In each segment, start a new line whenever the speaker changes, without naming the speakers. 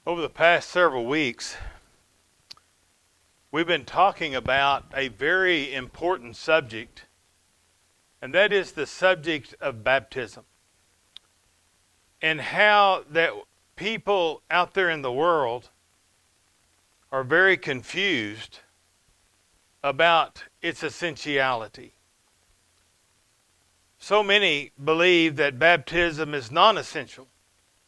Over the past several weeks, we've been talking about a very important subject, and that is the subject of baptism. And how that people out there in the world are very confused about its essentiality. So many believe that baptism is non-essential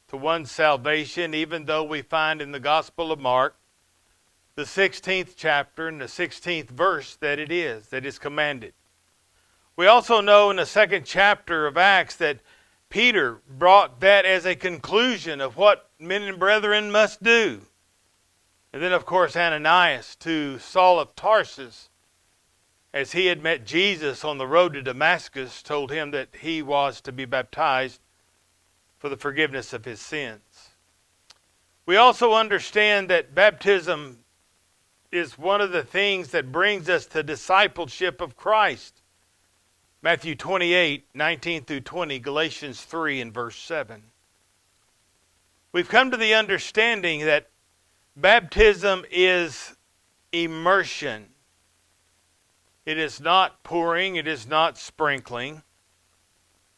to one's salvation, even though we find in the Gospel of Mark, the 16th chapter and the 16th verse, that it is commanded. We also know in the second chapter of Acts that Peter brought that as a conclusion of what men and brethren must do. And then, of course, Ananias to Saul of Tarsus, as he had met Jesus on the road to Damascus, told him that he was to be baptized for the forgiveness of his sins. We also understand that baptism is one of the things that brings us to discipleship of Christ. Matthew 28, 19 through 20, Galatians 3 and verse 7. We've come to the understanding that baptism is immersion. It is not pouring, it is not sprinkling,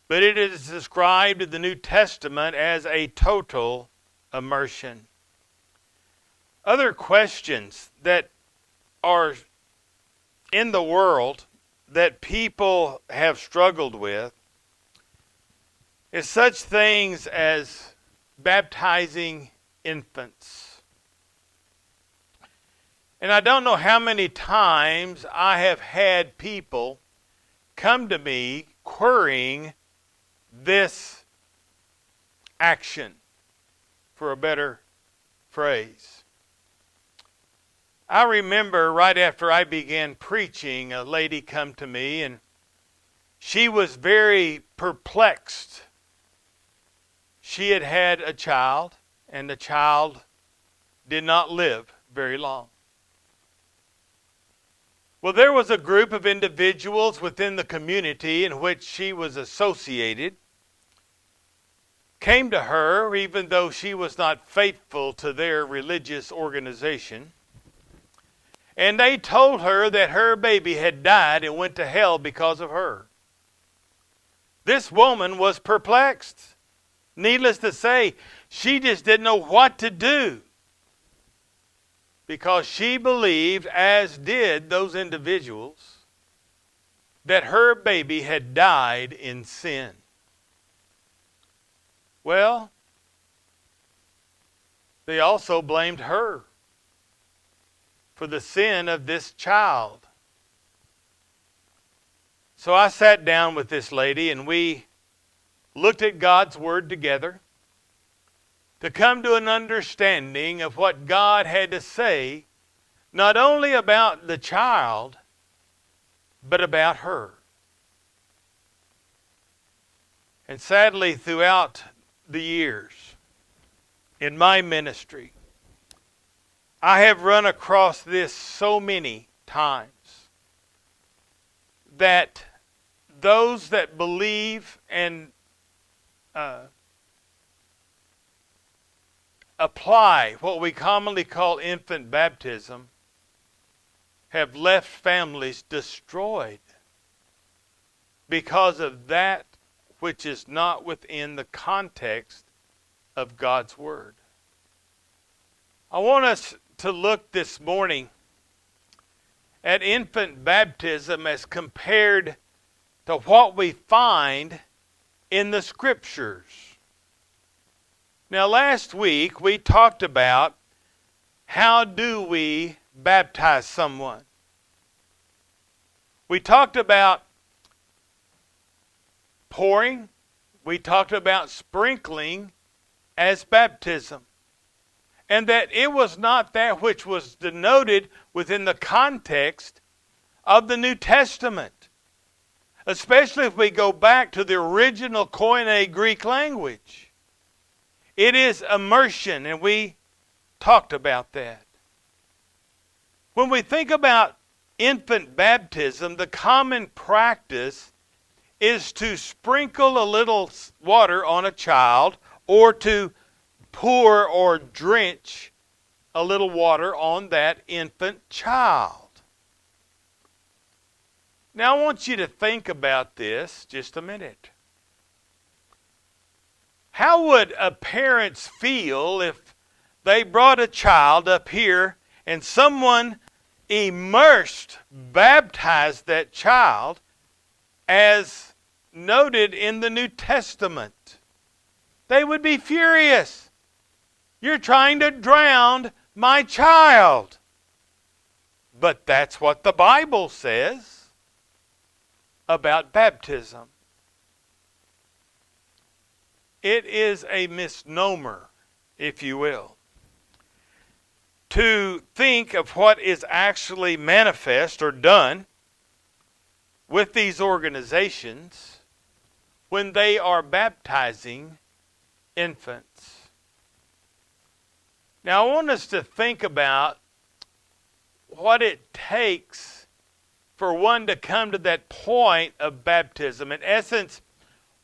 but it is described in the New Testament as a total immersion. Other questions that are in the world that people have struggled with is such things as baptizing infants. And I don't know how many times I have had people come to me querying this action, for a better phrase. I remember right after I began preaching, a lady come to me and she was very perplexed. She had had a child, and the child did not live very long. Well, there was a group of individuals within the community in which she was associated, came to her, even though she was not faithful to their religious organization, and they told her that her baby had died and went to hell because of her. This woman was perplexed. Needless to say, she just didn't know what to do, because she believed, as did those individuals, that her baby had died in sin. Well, they also blamed her for the sin of this child. So I sat down with this lady and we looked at God's Word together to come to an understanding of what God had to say, not only about the child, but about her. And sadly, throughout the years in my ministry, I have run across this so many times, that those that believe and apply what we commonly call infant baptism have left families destroyed because of that which is not within the context of God's Word. I want us to look this morning at infant baptism as compared to what we find in the Scriptures. Now, last week we talked about how do we baptize someone. We talked about pouring. We talked about sprinkling as baptism. And that it was not that which was denoted within the context of the New Testament. Especially if we go back to the original Koine Greek language. It is immersion, and we talked about that. When we think about infant baptism, the common practice is to sprinkle a little water on a child or to pour or drench a little water on that infant child. Now I want you to think about this just a minute. How would a parents feel if they brought a child up here and someone immersed, baptized that child as noted in the New Testament? They would be furious. You're trying to drown my child. But that's what the Bible says about baptism. It is a misnomer, if you will, to think of what is actually manifest or done with these organizations when they are baptizing infants. Now I want us to think about what it takes for one to come to that point of baptism. In essence,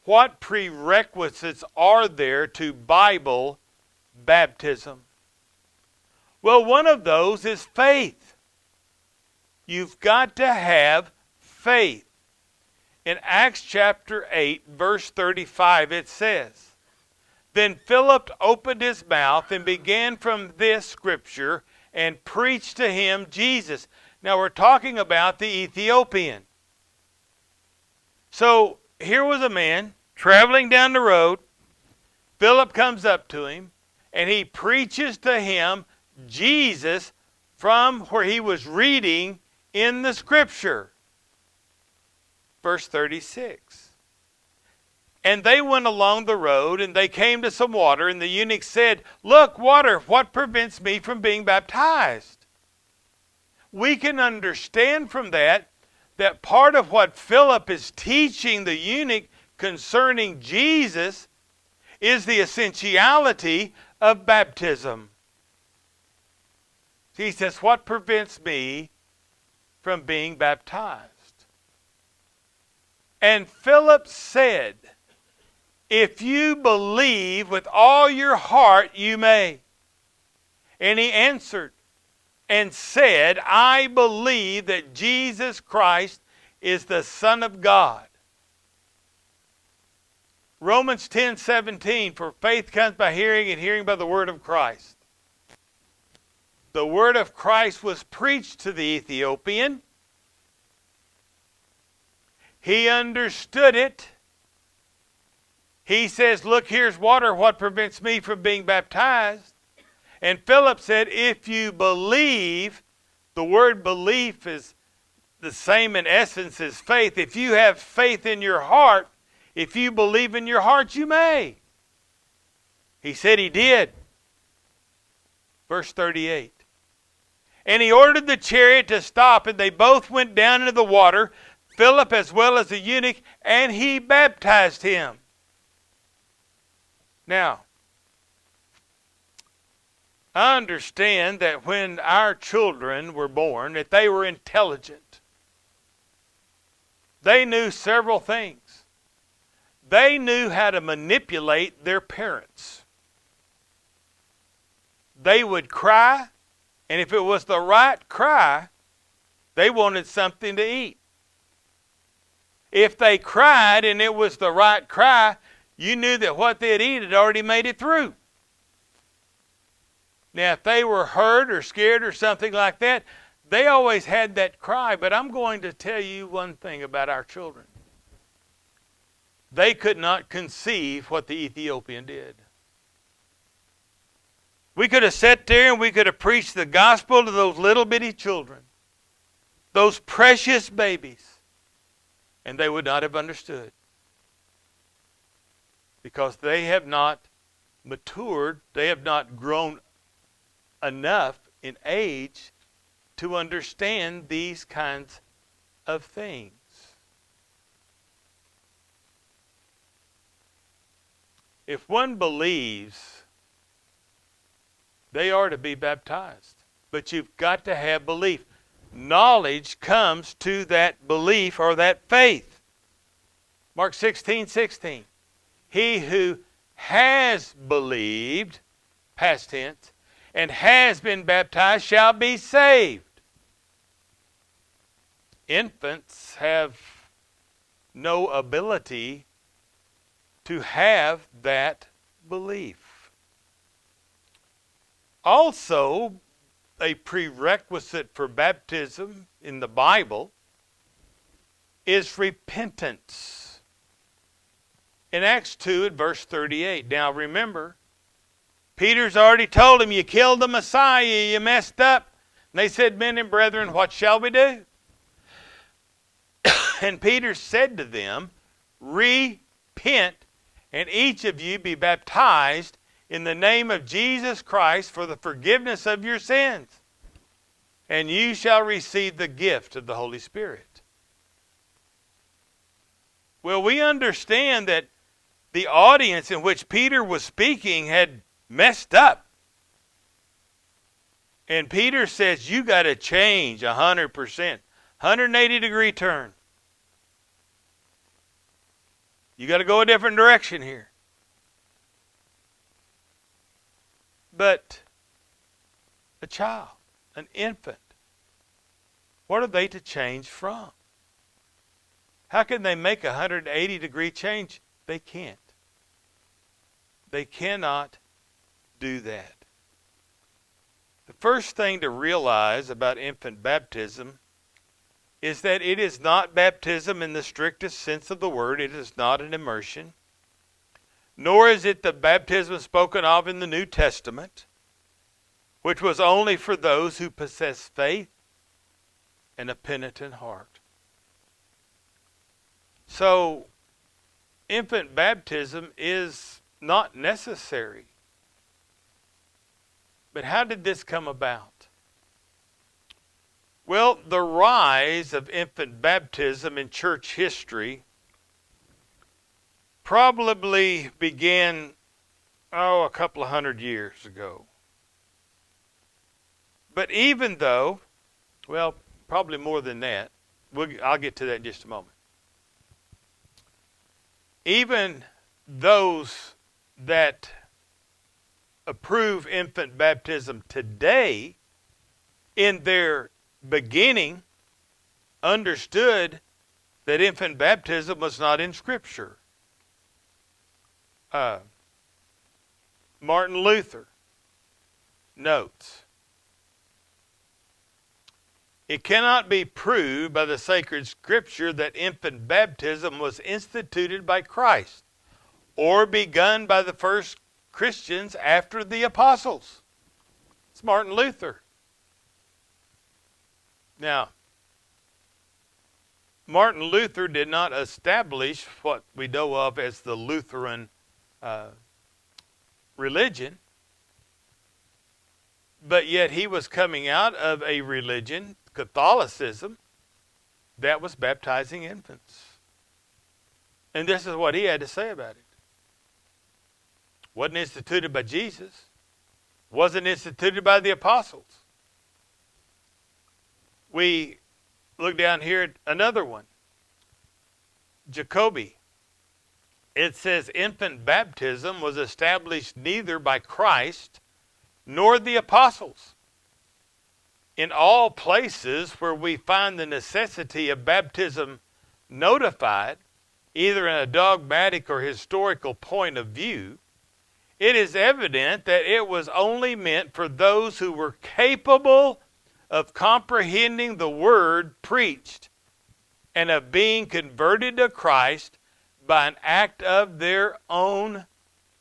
what prerequisites are there to Bible baptism? Well, one of those is faith. You've got to have faith. In Acts chapter 8, verse 35, it says, "Then Philip opened his mouth and began from this scripture and preached to him Jesus." Now we're talking about the Ethiopian. So here was a man traveling down the road. Philip comes up to him and he preaches to him Jesus from where he was reading in the scripture. Verse 36. "And they went along the road, and they came to some water, and the eunuch said, 'Look, water, what prevents me from being baptized?'" We can understand from that part of what Philip is teaching the eunuch concerning Jesus is the essentiality of baptism. He says, "What prevents me from being baptized?" And Philip said, "If you believe with all your heart, you may." And he answered and said, "I believe that Jesus Christ is the Son of God." Romans 10:17, "For faith comes by hearing, and hearing by the word of Christ." The word of Christ was preached to the Ethiopian. He understood it. He says, "Look, here's water. What prevents me from being baptized?" And Philip said, "If you believe," the word belief is the same in essence as faith. If you have faith in your heart, if you believe in your heart, you may. He said he did. Verse 38. "And he ordered the chariot to stop, and they both went down into the water, Philip as well as the eunuch, and he baptized him." Now, I understand that when our children were born, that they were intelligent. They knew several things. They knew how to manipulate their parents. They would cry, and if it was the right cry, they wanted something to eat. If they cried and it was the right cry, you knew that what they'd eat had already made it through. Now, if they were hurt or scared or something like that, they always had that cry. But I'm going to tell you one thing about our children. They could not conceive what the Ethiopian did. We could have sat there and we could have preached the gospel to those little bitty children, those precious babies, and they would not have understood. Because they have not matured, they have not grown enough in age to understand these kinds of things. If one believes, they are to be baptized. But you've got to have belief. Knowledge comes to that belief or that faith. Mark 16:16. He who has believed past tense, and has been baptized shall be saved. Infants have no ability to have that belief. Also, a prerequisite for baptism in the Bible is repentance. In Acts 2 at verse 38, now remember, Peter's already told him, you killed the Messiah, you messed up. And they said, men and brethren, what shall we do? And Peter said to them, repent, and each of you be baptized in the name of Jesus Christ for the forgiveness of your sins, and you shall receive the gift of the Holy Spirit. Well, we understand that the audience in which Peter was speaking had messed up. And Peter says, you got to change 100%, 180-degree turn. You got to go a different direction here. But a child, an infant, what are they to change from? How can they make a 180-degree change? They can't. They cannot do that. The first thing to realize about infant baptism is that it is not baptism in the strictest sense of the word. It is not an immersion. Nor is it the baptism spoken of in the New Testament, which was only for those who possess faith and a penitent heart. So, infant baptism is not necessary. But how did this come about? Well, the rise of infant baptism in church history probably began, a couple of 100 years ago. But even though, well, probably more than that, I'll get to that in just a moment. Even those that approve infant baptism today, in their beginning, understood that infant baptism was not in Scripture. Martin Luther notes, it cannot be proved by the sacred Scripture that infant baptism was instituted by Christ or begun by the first Christians after the apostles. It's Martin Luther. Now, Martin Luther did not establish what we know of as the Lutheran religion, but yet he was coming out of a religion, Catholicism, that was baptizing infants. And this is what he had to say about it. Wasn't instituted by Jesus. Wasn't instituted by the apostles. We look down here at another one. Jacobi. It says infant baptism was established neither by Christ nor the apostles. In all places where we find the necessity of baptism notified, either in a dogmatic or historical point of view, it is evident that it was only meant for those who were capable of comprehending the word preached and of being converted to Christ by an act of their own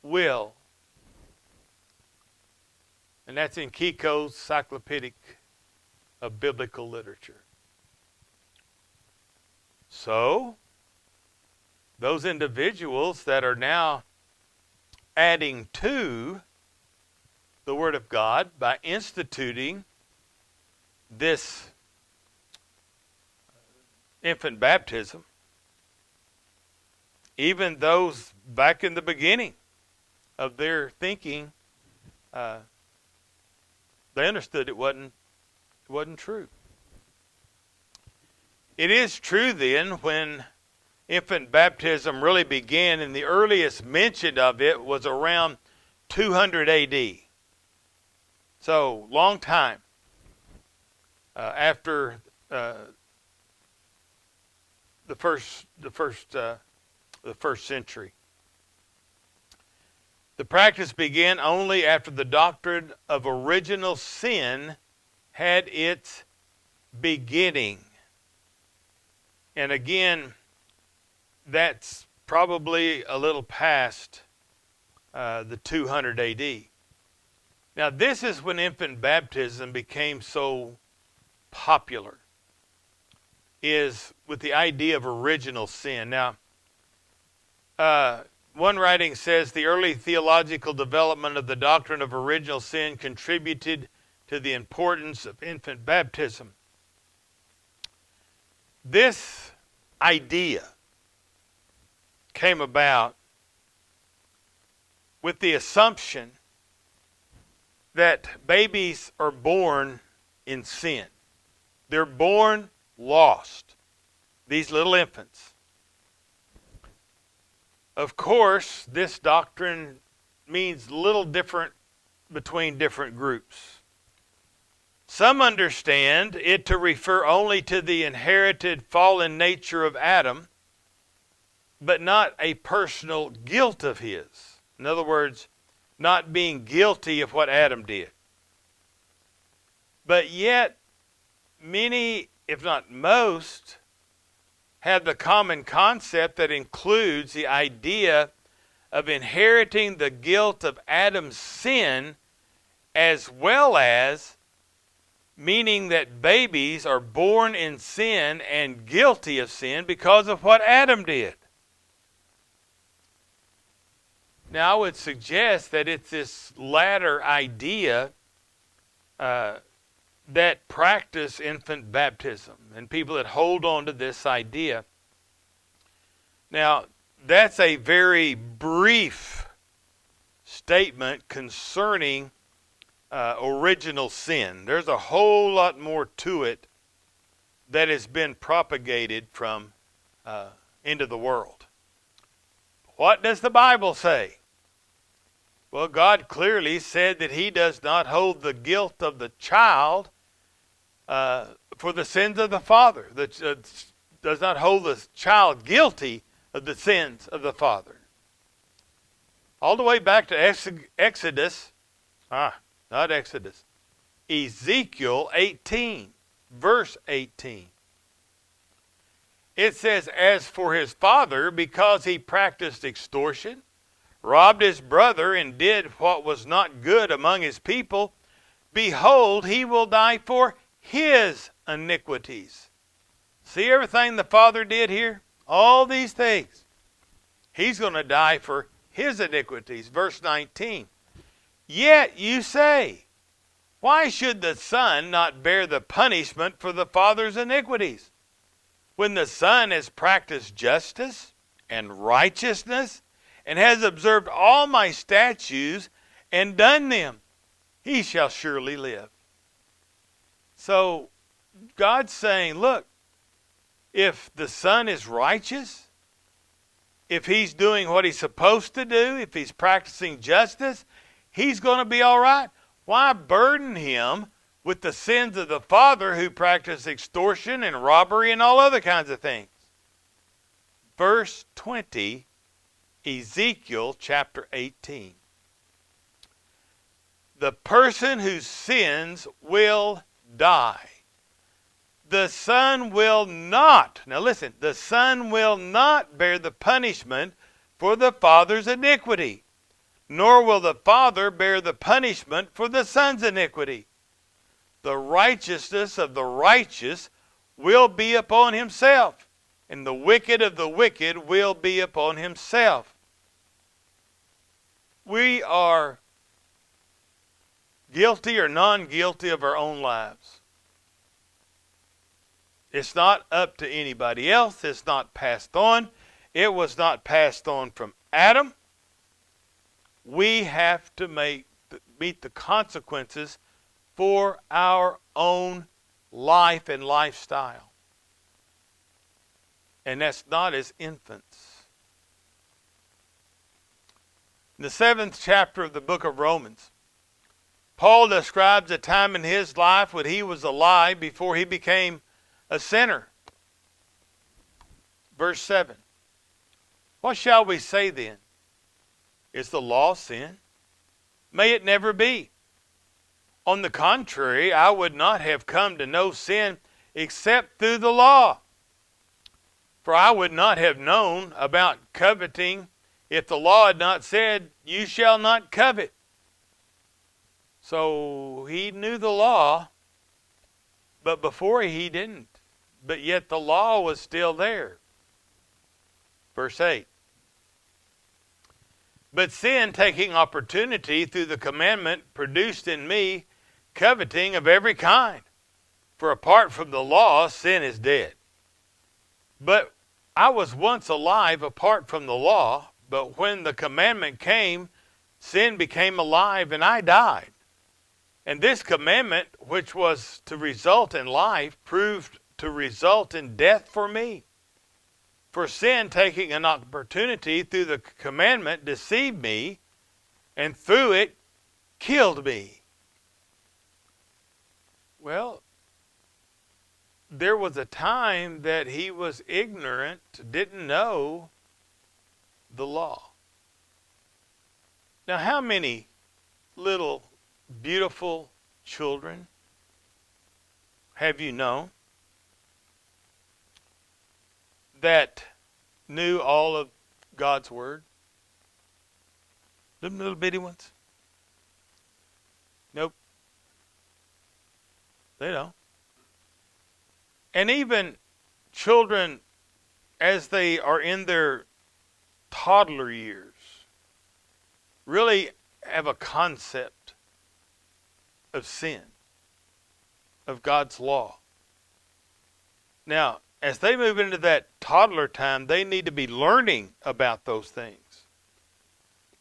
will. And that's in Kiko's Encyclopedic of Biblical Literature. So, those individuals that are now adding to the Word of God by instituting this infant baptism, even those back in the beginning of their thinking, they understood it wasn't true. It is true then, when infant baptism really began, and the earliest mention of it was around 200 AD. So, long time after the first century. The practice began only after the doctrine of original sin had its beginning. And again, that's probably a little past the 200 AD. Now, this is when infant baptism became so popular, is with the idea of original sin. Now, one writing says the early theological development of the doctrine of original sin contributed to the importance of infant baptism. This idea came about with the assumption that babies are born in sin. They're born lost, these little infants. Of course, this doctrine means little different between different groups. Some understand it to refer only to the inherited fallen nature of Adam, but not a personal guilt of his. In other words, not being guilty of what Adam did. But yet, many, if not most, have the common concept that includes the idea of inheriting the guilt of Adam's sin, as well as meaning that babies are born in sin and guilty of sin because of what Adam did. Now, I would suggest that it's this latter idea that practice infant baptism and people that hold on to this idea. Now, that's a very brief statement concerning original sin. There's a whole lot more to it that has been propagated from into the world. What does the Bible say? Well, God clearly said that he does not hold the guilt of the child for the sins of the father. Does not hold the child guilty of the sins of the father. All the way back to Exodus, not Exodus, Ezekiel 18, verse 18. It says, as for his father, because he practiced extortion, robbed his brother, and did what was not good among his people, behold, he will die for his iniquities. See everything the father did here? All these things. He's going to die for his iniquities. Verse 19. Yet you say, why should the son not bear the punishment for the father's iniquities? When the son has practiced justice and righteousness and has observed all my statutes and done them, he shall surely live. So God's saying, look, if the son is righteous, if he's doing what he's supposed to do, if he's practicing justice, he's going to be all right. Why burden him with the sins of the father who practiced extortion and robbery and all other kinds of things? Verse 20, Ezekiel chapter 18. The person who sins will die. The son will not, now listen, the son will not bear the punishment for the father's iniquity, nor will the father bear the punishment for the son's iniquity. The righteousness of the righteous will be upon himself, and the wicked of the wicked will be upon himself. We are guilty or non-guilty of our own lives. It's not up to anybody else. It's not passed on. It was not passed on from Adam. We have to meet the consequences for our own life and lifestyle. And that's not as infants. In the 7th chapter of the book of Romans, Paul describes a time in his life when he was alive before he became a sinner. Verse 7. What shall we say then? Is the law sin? May it never be. On the contrary, I would not have come to know sin except through the law. For I would not have known about coveting if the law had not said, you shall not covet. So he knew the law, but before he didn't. But yet the law was still there. Verse 8. But sin, taking opportunity through the commandment, produced in me coveting of every kind. For apart from the law, sin is dead. But I was once alive apart from the law, but when the commandment came, sin became alive and I died. And this commandment, which was to result in life, proved to result in death for me. For sin, taking an opportunity through the commandment, deceived me, and through it killed me. Well, there was a time that he was ignorant, didn't know the law. Now, how many little beautiful children have you known that knew all of God's Word? Them little bitty ones? Nope. They don't. And even children, as they are in their toddler years, really have a concept of sin, of God's law. Now, as they move into that toddler time, they need to be learning about those things,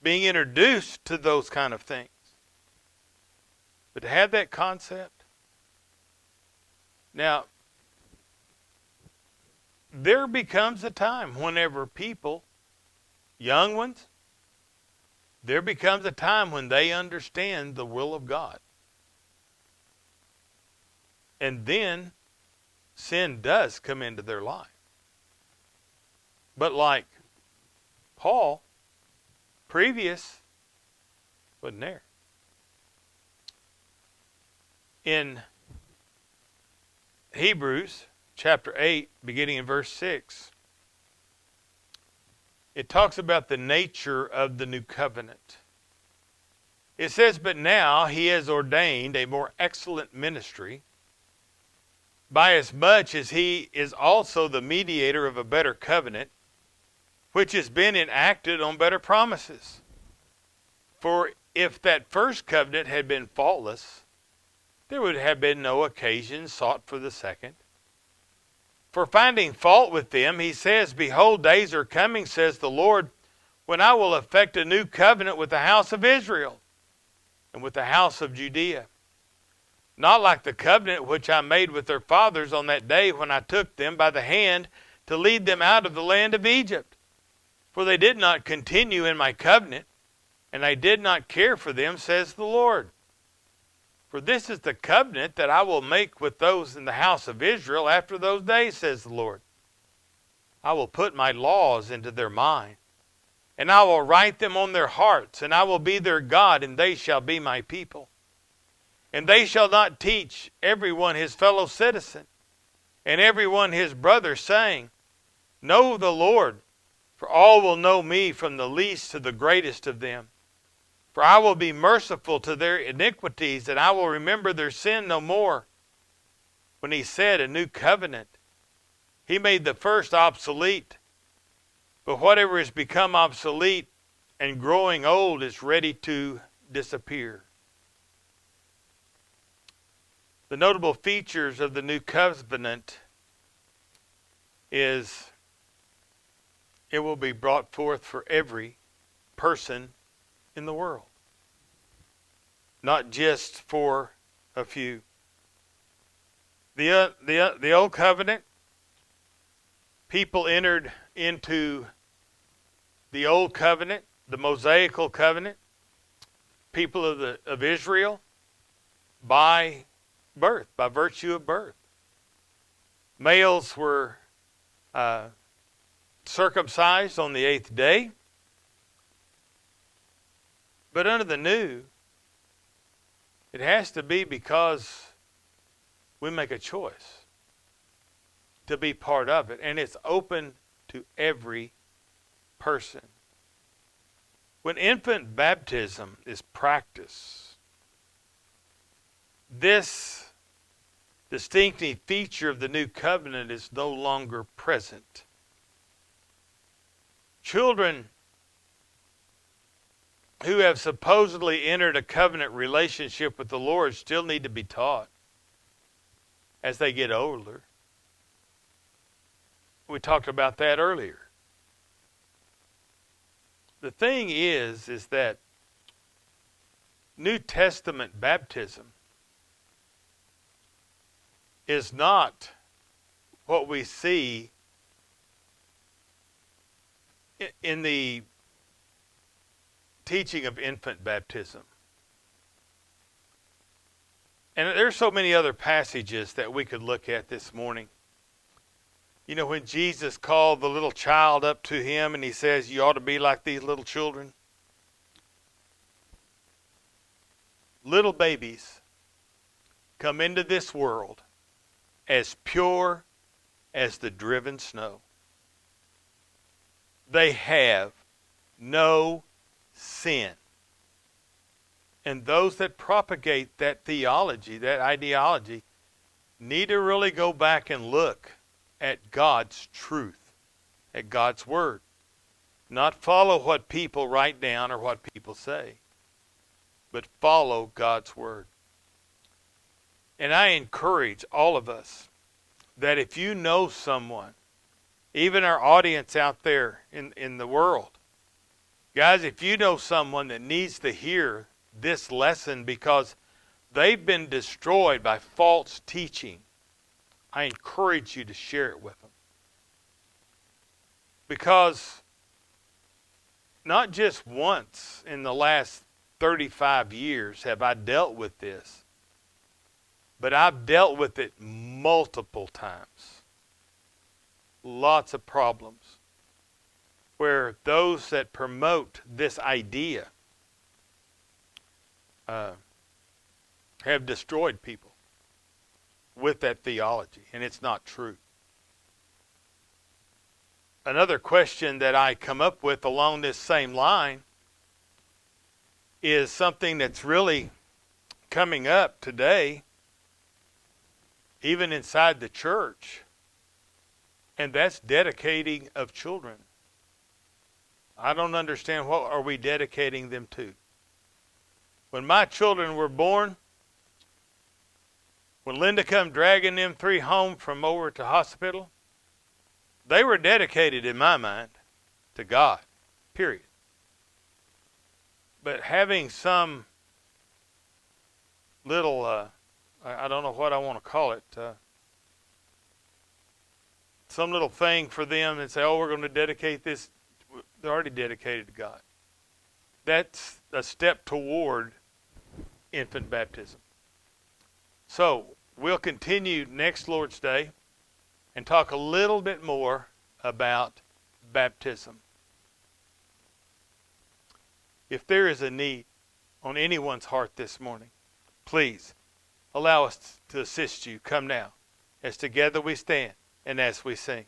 being introduced to those kind of things. But to have that concept, now, there becomes a time whenever people, young ones, there becomes a time when they understand the will of God. And then sin does come into their life. But like Paul, previous, wasn't there. In Hebrews chapter 8, beginning in verse 6, it talks about the nature of the new covenant. It says, but now he has ordained a more excellent ministry, by as much as he is also the mediator of a better covenant, which has been enacted on better promises. For if that first covenant had been faultless, there would have been no occasion sought for the second. For finding fault with them, he says, behold, days are coming, says the Lord, when I will effect a new covenant with the house of Israel and with the house of Judea. Not like the covenant which I made with their fathers on that day when I took them by the hand to lead them out of the land of Egypt. For they did not continue in my covenant, and I did not care for them, says the Lord. For this is the covenant that I will make with those in the house of Israel after those days, says the Lord. I will put my laws into their mind, and I will write them on their hearts, and I will be their God, and they shall be my people. And they shall not teach everyone his fellow citizen, and everyone his brother, saying, know the Lord, for all will know me from the least to the greatest of them. For I will be merciful to their iniquities, and I will remember their sin no more. When he said a new covenant, he made the first obsolete. But whatever has become obsolete and growing old is ready to disappear. The notable features of the new covenant is it will be brought forth for every person in the world, not just for a few. The old covenant, people entered into the old covenant, the Mosaical covenant, people of Israel, by birth, by virtue of birth. Males were circumcised on the 8th day. But under the new, it has to be because we make a choice to be part of it. And it's open to every person. When infant baptism is practiced, this distinctive feature of the new covenant is no longer present. Children who have supposedly entered a covenant relationship with the Lord still need to be taught as they get older. We talked about that earlier. The thing is that New Testament baptism is not what we see in the teaching of infant baptism. And there's so many other passages that we could look at this morning. You know, when Jesus called the little child up to him and he says, you ought to be like these little children. Little babies come into this world as pure as the driven snow. They have no sin. And those that propagate that theology, that ideology, need to really go back and look at God's truth, at God's Word. Not follow what people write down or what people say, but follow God's Word. And I encourage all of us that if you know someone, even our audience out there in the world, guys, if you know someone that needs to hear this lesson because they've been destroyed by false teaching, I encourage you to share it with them. Because not just once in the last 35 years have I dealt with this, but I've dealt with it multiple times. Lots of problems where those that promote this idea have destroyed people with that theology, and it's not true. Another question that I come up with along this same line is something that's really coming up today, even inside the church, and that's dedicating of children. I don't understand, what are we dedicating them to? When my children were born, when Linda come dragging them 3 home from over to hospital, they were dedicated in my mind to God, period. But having some little, I don't know what I want to call it, some little thing for them and say, oh, we're going to dedicate this, they're already dedicated to God. That's a step toward infant baptism. So we'll continue next Lord's Day and talk a little bit more about baptism. If there is a need on anyone's heart this morning, please allow us to assist you. Come now, as together we stand and as we sing.